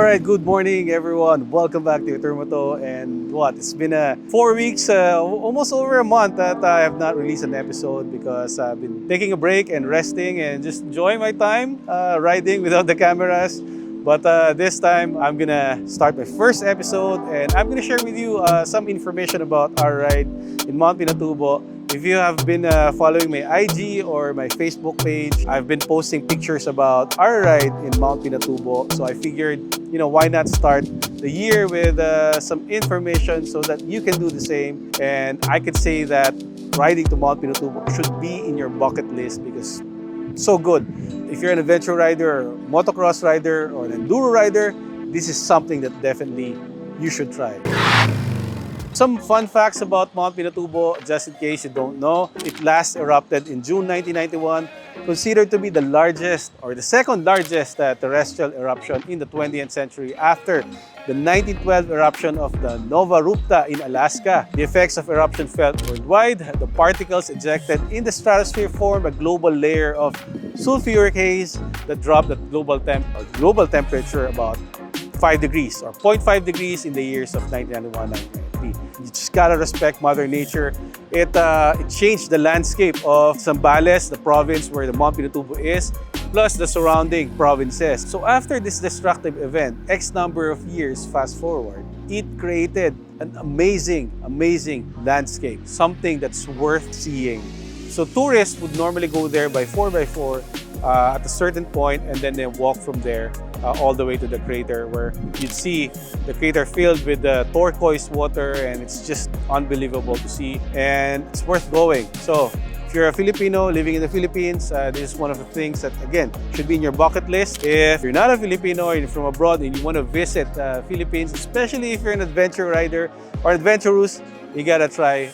Alright, good morning everyone. Welcome back to Moto. And it's been 4 weeks, almost over a month that I have not released an episode because I've been taking a break and resting and just enjoying my time riding without the cameras. But this time I'm gonna start my first episode and I'm gonna share with you some information about our ride in Mt Pinatubo. If you have been following my IG or my Facebook page, I've been posting pictures about our ride in Mt Pinatubo. So I figured, why not start the year with some information so that you can do the same. And I could say that riding to Mt Pinatubo should be in your bucket list because it's so good. If you're an adventure rider, or motocross rider, or an enduro rider, this is something that definitely you should try. Some fun facts about Mt Pinatubo, just in case you don't know. It last erupted in June 1991, considered to be the largest or the second largest terrestrial eruption in the 20th century after the 1912 eruption of the Nova Rupta in Alaska. The effects of eruption felt worldwide. The particles ejected in the stratosphere formed a global layer of sulfuric haze that dropped the global temperature about 5 degrees or 0.5 degrees in the years of 1991-1993. You just gotta respect Mother Nature. It changed the landscape of Zambales, the province where the Mt Pinatubo is, plus the surrounding provinces. So after this destructive event, X number of years fast forward, it created an amazing landscape, something that's worth seeing. So tourists would normally go there by 4x4 at a certain point and then they walk from there all the way to the crater where you'd see the crater filled with the turquoise water, and it's just unbelievable to see and it's worth going. So if you're a Filipino living in the Philippines, this is one of the things that again should be in your bucket list. If you're not a Filipino or you're from abroad and you want to visit Philippines, especially if you're an adventure rider or adventurous, you gotta try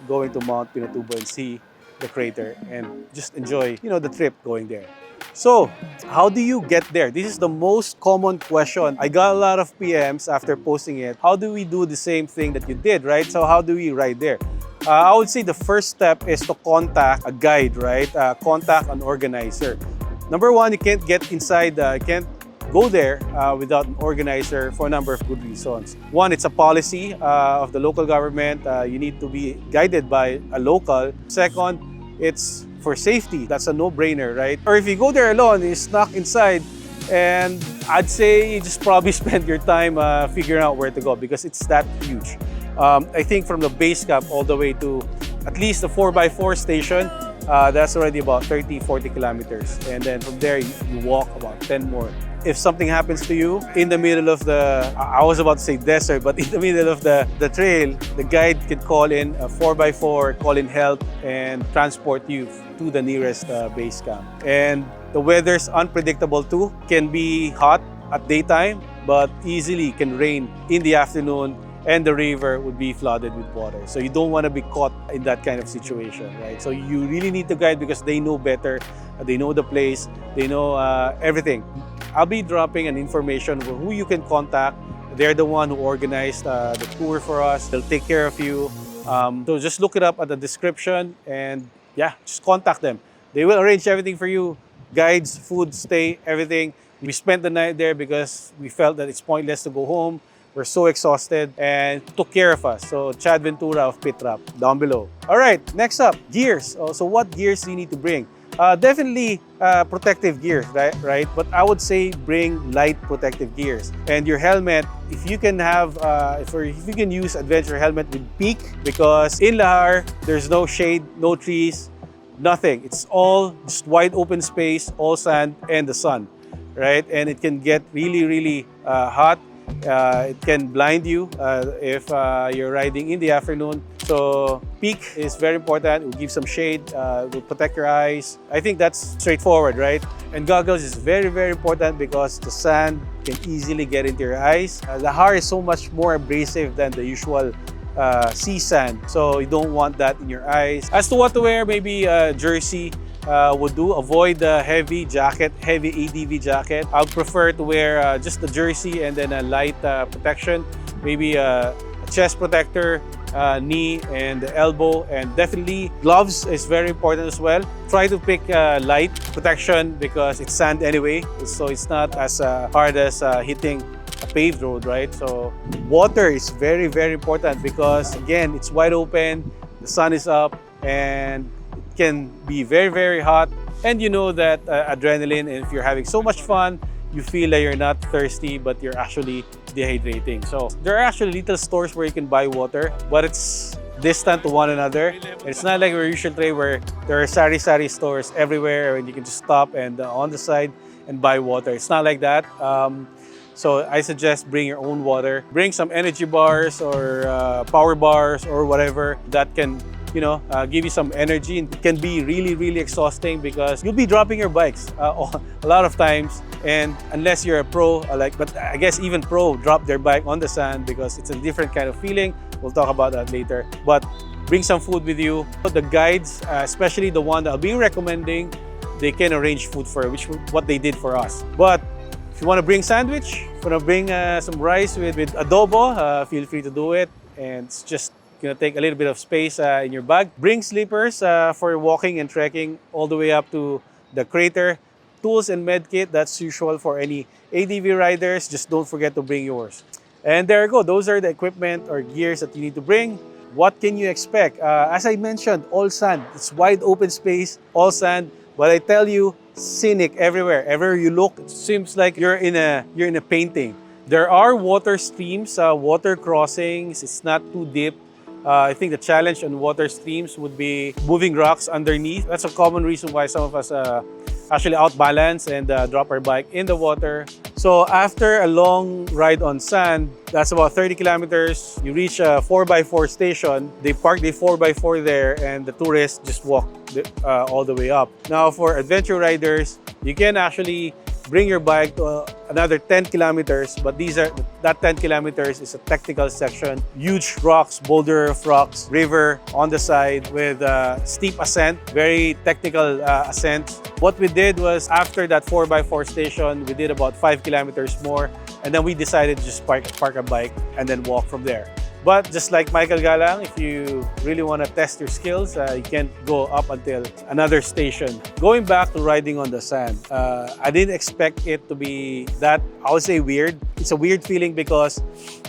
going to Mt Pinatubo and see the crater and just enjoy the trip going there. So, how do you get there? This is the most common question. I got a lot of PMs after posting it. How do we do the same thing that you did, right? So how do we ride there? I would say the first step is to contact a guide, right? Contact an organizer. Number one, you can't get inside, you can't go there without an organizer for a number of good reasons. One, it's a policy of the local government. You need to be guided by a local. Second, it's for safety. That's a no-brainer, right? Or if you go there alone, you're stuck inside, and I'd say you just probably spend your time figuring out where to go because it's that huge. I think from the base camp all the way to at least the 4x4 station, that's already about 30-40 kilometers. And then from there, you walk about 10 more. If something happens to you in the middle of the, I was about to say desert, but in the middle of the trail, the guide can call in a 4x4, call in help, and transport you to the nearest base camp. And the weather's unpredictable too. Can be hot at daytime, but easily can rain in the afternoon, and the river would be flooded with water. So you don't want to be caught in that kind of situation, right? So you really need to guide because they know better, they know the place, they know everything. I'll be dropping an information who you can contact. They're the one who organized the tour for us. They'll take care of you. So just look it up at the description and yeah, just contact them. They will arrange everything for you. Guides, food, stay, everything. We spent the night there because we felt that it's pointless to go home. We're so exhausted and took care of us. So Chad Ventura of PITRAP down below. All right, next up, gears. So what gears do you need to bring? Definitely protective gear, right? But I would say bring light protective gears. And your helmet, if you can have, if you can use adventure helmet with peak, because in Lahar, there's no shade, no trees, nothing. It's all just wide open space, all sand and the sun, right? And it can get really hot. It can blind you if you're riding in the afternoon. So peak is very important. It will give some shade, it will protect your eyes. I think that's straightforward, right? And goggles is very important because the sand can easily get into your eyes. The Lahar is so much more abrasive than the usual sea sand. So you don't want that in your eyes. As to what to wear, maybe a jersey would do. Avoid the heavy jacket, heavy ADV jacket. I would prefer to wear just the jersey and then a light protection. Maybe a chest protector, knee and elbow, and definitely gloves is very important as well. Try to pick light protection because it's sand anyway, so it's not as hard as hitting a paved road, right? So water is very, very important because again, it's wide open, the sun is up, and it can be very, very hot. And you know that adrenaline, and if you're having so much fun, you feel that you're not thirsty, but you're actually dehydrating. So there are actually little stores where you can buy water, but it's distant to one another. It's not like our usual tray where there are sari-sari stores everywhere and you can just stop and on the side and buy water. It's not like that. So I suggest bring your own water. Bring some energy bars or power bars or whatever that can, you know, give you some energy. It can be really, really exhausting because you'll be dropping your bikes a lot of times. And unless you're a pro, but I guess even pro drop their bike on the sand because it's a different kind of feeling. We'll talk about that later. But bring some food with you. The guides, especially the one that I'll be recommending, they can arrange food for you, which what they did for us. But if you want to bring sandwich, if you want to bring some rice with adobo, feel free to do it. And it's just gonna take a little bit of space in your bag. Bring slippers for walking and trekking all the way up to the crater. Tools and med kit, that's usual for any ADV riders. Just don't forget to bring yours. And there you go. Those are the equipment or gears that you need to bring. What can you expect? As I mentioned, all sand. It's wide open space, all sand. But I tell you, scenic everywhere. Everywhere you look, it seems like you're in a painting. There are water streams, water crossings. It's not too deep. I think the challenge on water streams would be moving rocks underneath. That's a common reason why some of us actually outbalance and drop our bike in the water. So after a long ride on sand, that's about 30 kilometers, you reach a 4x4 station. They park the 4x4 there and the tourists just walk all the way up. Now for adventure riders, you can actually bring your bike to another 10 kilometers, but that 10 kilometers is a technical section. Huge rocks, boulder of rocks, river on the side with steep ascent, very technical ascent. What we did was after that 4x4 station, we did about 5 kilometers more, and then we decided to just park a bike and then walk from there. But just like Michael Galang, if you really want to test your skills, you can go up until another station. Going back to riding on the sand, I didn't expect it to be that, I would say, weird. It's a weird feeling because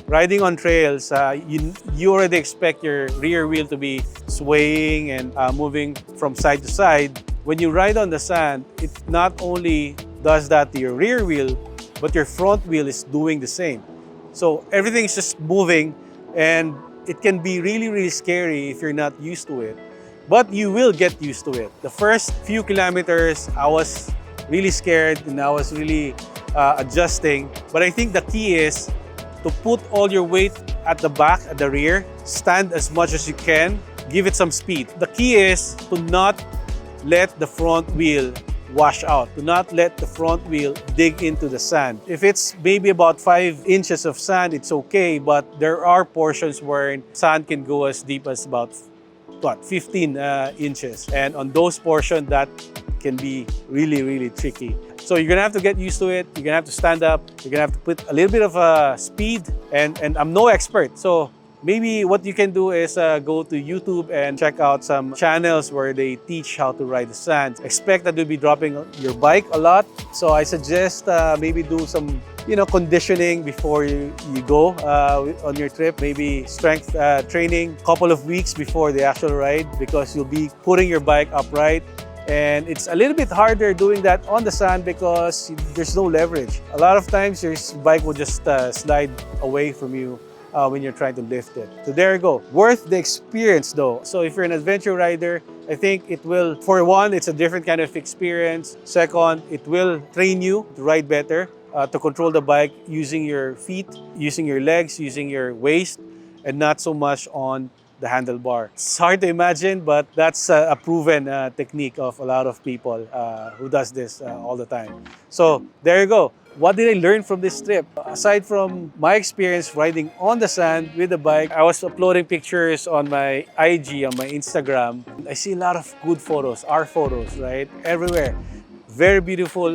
riding on trails, you already expect your rear wheel to be swaying and moving from side to side. When you ride on the sand, it not only does that to your rear wheel, but your front wheel is doing the same. So everything is just moving. And it can be really, really scary if you're not used to it. But you will get used to it. The first few kilometers, I was really scared and I was really adjusting. But I think the key is to put all your weight at the back, at the rear, stand as much as you can, give it some speed. The key is to not let the front wheel wash out. Do not let the front wheel dig into the sand. If it's maybe about 5 inches of sand, it's okay, but there are portions where sand can go as deep as about 15 inches. And on those portions, that can be really, really tricky. So you're gonna have to get used to it. You're gonna have to stand up. You're gonna have to put a little bit of speed. And I'm no expert, so maybe what you can do is go to YouTube and check out some channels where they teach how to ride the sand. Expect that you'll be dropping your bike a lot. So I suggest maybe do some conditioning before you go on your trip. Maybe strength training a couple of weeks before the actual ride because you'll be putting your bike upright. And it's a little bit harder doing that on the sand because there's no leverage. A lot of times your bike will just slide away from you when you're trying to lift it. So there you go. Worth the experience though. So if you're an adventure rider, I think it will, for one, it's a different kind of experience. Second, it will train you to ride better, to control the bike using your feet, using your legs, using your waist, and not so much on the handlebar. It's hard to imagine, but that's a proven technique of a lot of people who does this all the time. So there you go. What did I learn from this trip? Aside from my experience riding on the sand with the bike, I was uploading pictures on my IG, on my Instagram. I see a lot of good photos, our photos, right? Everywhere. Very beautiful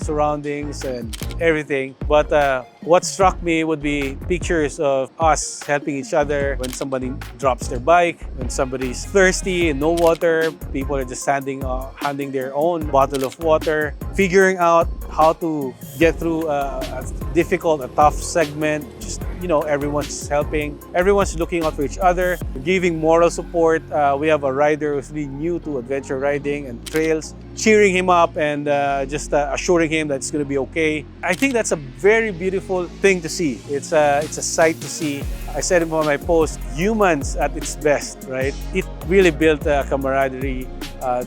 surroundings and everything. But what struck me would be pictures of us helping each other when somebody drops their bike, when somebody's thirsty and no water, people are just handing their own bottle of water, figuring out how to get through a difficult, a tough segment. Just, you know, everyone's helping, everyone's looking out for each other, giving moral support. We have a rider who's really new to adventure riding and trails, cheering him up and just assuring him that it's going to be okay. I think that's a very beautiful thing to see. It's a sight to see. I said in one of my posts, humans at its best, right? It really built a camaraderie.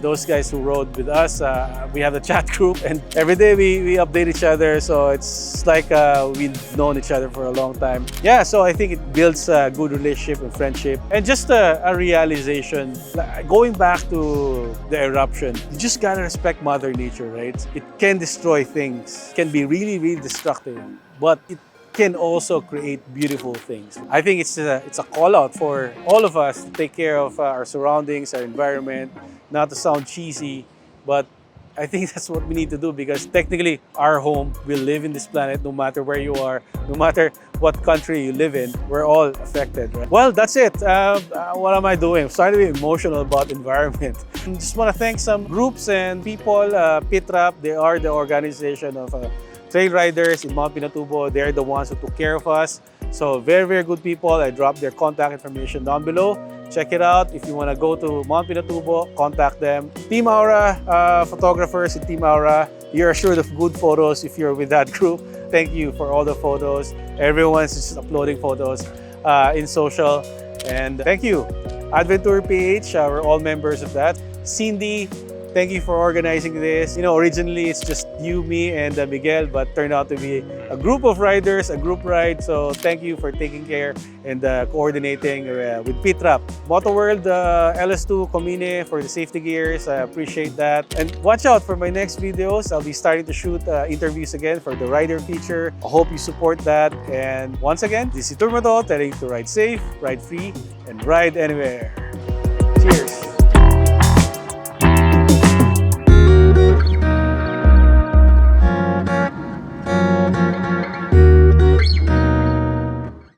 Those guys who rode with us, we have the chat group, and every day we update each other. So it's like we've known each other for a long time. Yeah, so I think it builds a good relationship and friendship, and just a realization. Going back to the eruption, you just gotta respect Mother Nature, right? It can destroy things, it can be really, really destructive, but it can also create beautiful things. I think it's a call out for all of us to take care of our surroundings, our environment. Not to sound cheesy, but I think that's what we need to do, because technically our home, we live in this planet no matter where you are, no matter what country you live in, we're all affected, right? Well, that's it. What am I doing? I'm starting to be emotional about environment. I just want to thank some groups and people. PITRAP, they are the organization of trail riders in Mt Pinatubo. They're the ones who took care of us. So very, very good people. I dropped their contact information down below. Check it out. If you want to go to Mt Pinatubo, contact them. Team Awra photographers in Team Awra, you're assured of good photos if you're with that group. Thank you for all the photos. Everyone's just uploading photos in social. And thank you. Ventura PH, we're all members of that. Cindy, thank you for organizing this. You know, originally it's just you, me, and Miguel, but turned out to be a group of riders, a group ride. So thank you for taking care and coordinating with PITRAP. Motoworld, LS2 Komine for the safety gears. I appreciate that. And watch out for my next videos. I'll be starting to shoot interviews again for the rider feature. I hope you support that. And once again, this is Tour Moto telling you to ride safe, ride free, and ride anywhere.